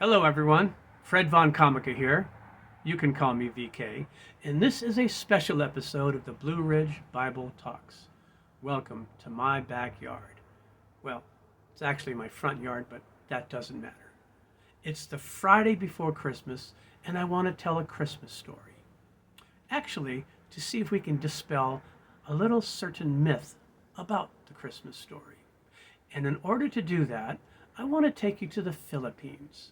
Hello, everyone. Fred Von Comica here. You can call me VK. And this is a special episode of the Blue Ridge Bible Talks. Welcome to my backyard. Well, it's actually my front yard, but that doesn't matter. It's the Friday before Christmas, and I want to tell a Christmas story. Actually, to see if we can dispel a little certain myth about the Christmas story. And in order to do that, I want to take you to the Philippines.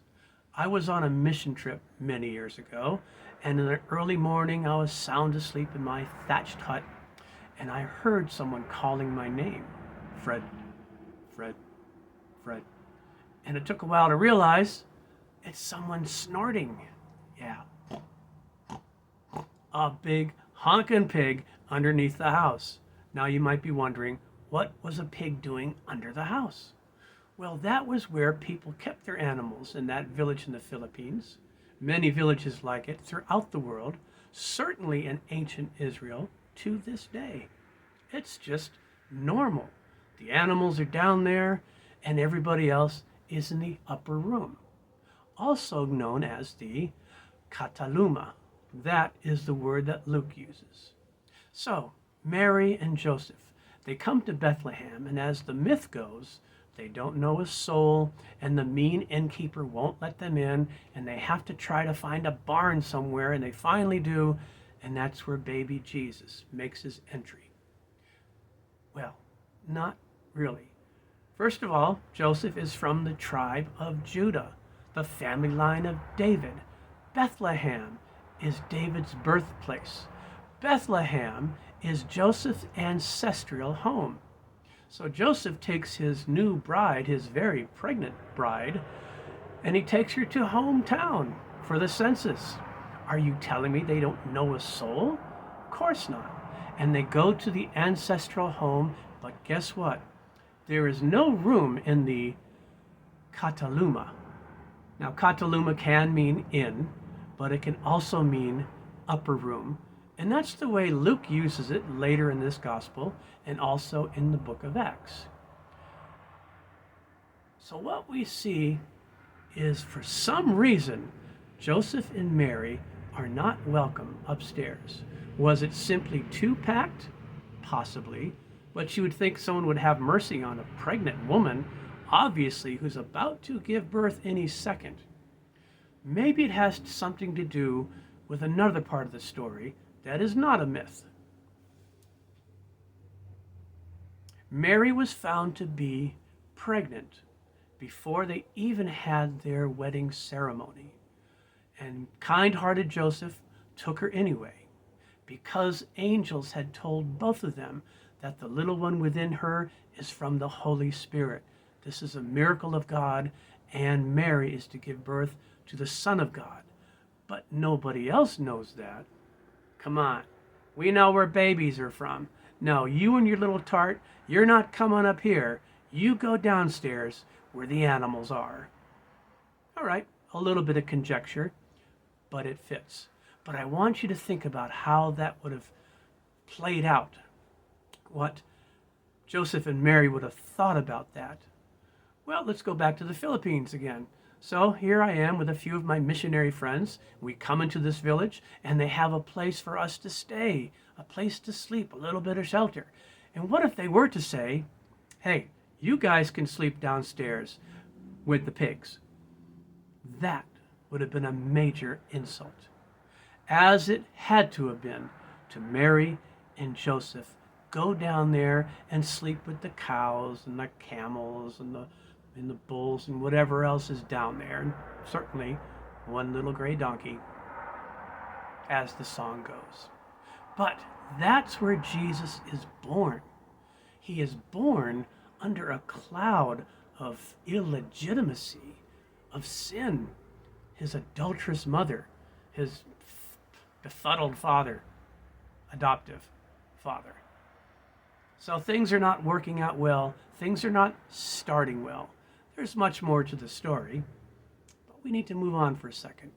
I was on a mission trip many years ago, and in the early morning I was sound asleep in my thatched hut, and I heard someone calling my name. Fred, Fred, Fred. And it took a while to realize it's someone snorting. Yeah. A big honkin' pig underneath the house. Now you might be wondering, what was a pig doing under the house? Well, that was where people kept their animals in that village in the Philippines. Many villages like it throughout the world, certainly in ancient Israel to this day. It's just normal. The animals are down there and everybody else is in the upper room, also known as the kataluma. That is the word that Luke uses. So, Mary and Joseph, they come to Bethlehem, and as the myth goes, they don't know a soul, and the mean innkeeper won't let them in, and they have to try to find a barn somewhere, and they finally do, and that's where baby Jesus makes his entry. Well, not really. First of all, Joseph is from the tribe of Judah, the family line of David. Bethlehem is David's birthplace. Bethlehem is Joseph's ancestral home. So Joseph takes his new bride, his very pregnant bride, and he takes her to hometown for the census. Are you telling me they don't know a soul? Of course not. And they go to the ancestral home, but guess what? There is no room in the kataluma. Now, kataluma can mean inn, but it can also mean upper room. And that's the way Luke uses it later in this gospel and also in the book of Acts. So what we see is, for some reason, Joseph and Mary are not welcome upstairs. Was it simply too packed? Possibly. But you would think someone would have mercy on a pregnant woman, obviously, who's about to give birth any second. Maybe it has something to do with another part of the story that is not a myth. Mary was found to be pregnant before they even had their wedding ceremony. And kind-hearted Joseph took her anyway, because angels had told both of them that the little one within her is from the Holy Spirit. This is a miracle of God, and Mary is to give birth to the Son of God. But nobody else knows that. Come on, we know where babies are from. No, you and your little tart, you're not coming up here. You go downstairs where the animals are. All right, a little bit of conjecture, but it fits. But I want you to think about how that would have played out, what Joseph and Mary would have thought about that. Well, let's go back to the Philippines again. So here I am with a few of my missionary friends. We come into this village and they have a place for us to stay, a place to sleep, a little bit of shelter. And what if they were to say, hey, you guys can sleep downstairs with the pigs? That would have been a major insult, as it had to have been to Mary and Joseph. Go down there and sleep with the cows and the camels and the bulls and whatever else is down there, and certainly one little gray donkey, as the song goes. But that's where Jesus is born. He is born under a cloud of illegitimacy, of sin. His adulterous mother, his befuddled father, adoptive father. So things are not working out well. Things are not starting well. There's much more to the story, but we need to move on for a second.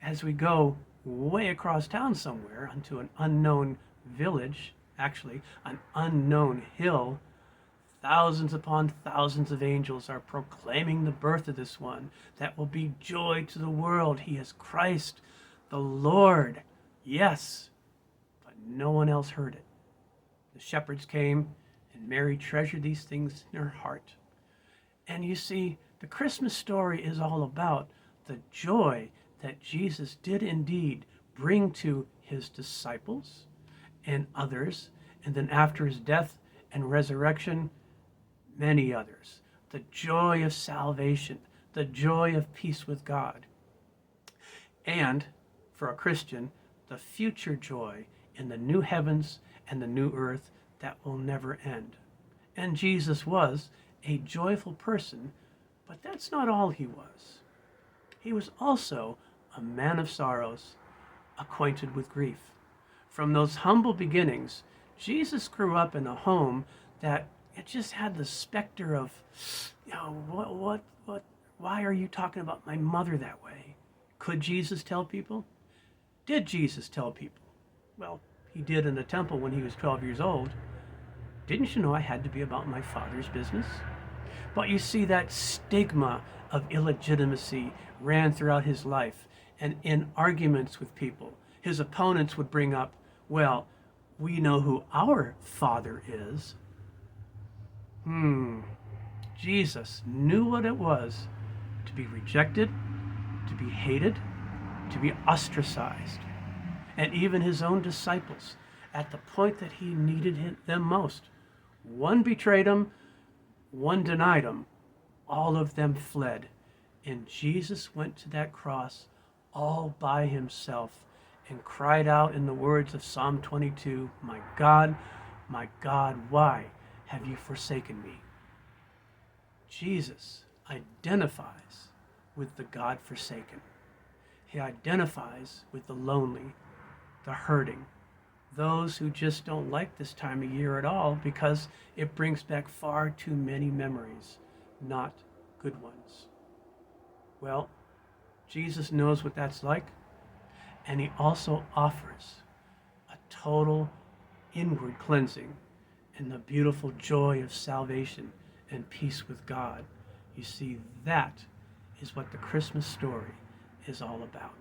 As we go way across town somewhere onto an unknown village, actually an unknown hill, thousands upon thousands of angels are proclaiming the birth of this one that will be joy to the world. He is Christ, the Lord. Yes, but no one else heard it. The shepherds came, and Mary treasured these things in her heart. And you see, the Christmas story is all about the joy that Jesus did indeed bring to his disciples and others, and then after his death and resurrection, many others. The joy of salvation, the joy of peace with God. And for a Christian, the future joy in the new heavens and the new earth that will never end. And Jesus was a joyful person, but that's not all he was. He was also a man of sorrows, acquainted with grief. From those humble beginnings, Jesus grew up in a home that it just had the specter of, why are you talking about my mother that way? Could Jesus tell people? Did Jesus tell people? Well, he did in the temple when he was 12 years old. Didn't you know I had to be about my Father's business? But you see, that stigma of illegitimacy ran throughout his life, and in arguments with people, his opponents would bring up, well, we know who our Father is. Jesus knew what it was to be rejected, to be hated, to be ostracized. And even his own disciples, at the point that he needed them most, one betrayed him, one denied him, all of them fled. And Jesus went to that cross all by himself and cried out in the words of Psalm 22, my God, why have you forsaken me? Jesus identifies with the God-forsaken. He identifies with the lonely, the hurting, those who just don't like this time of year at all because it brings back far too many memories, not good ones. Well, Jesus knows what that's like, and he also offers a total inward cleansing and the beautiful joy of salvation and peace with God. You see, that is what the Christmas story is all about.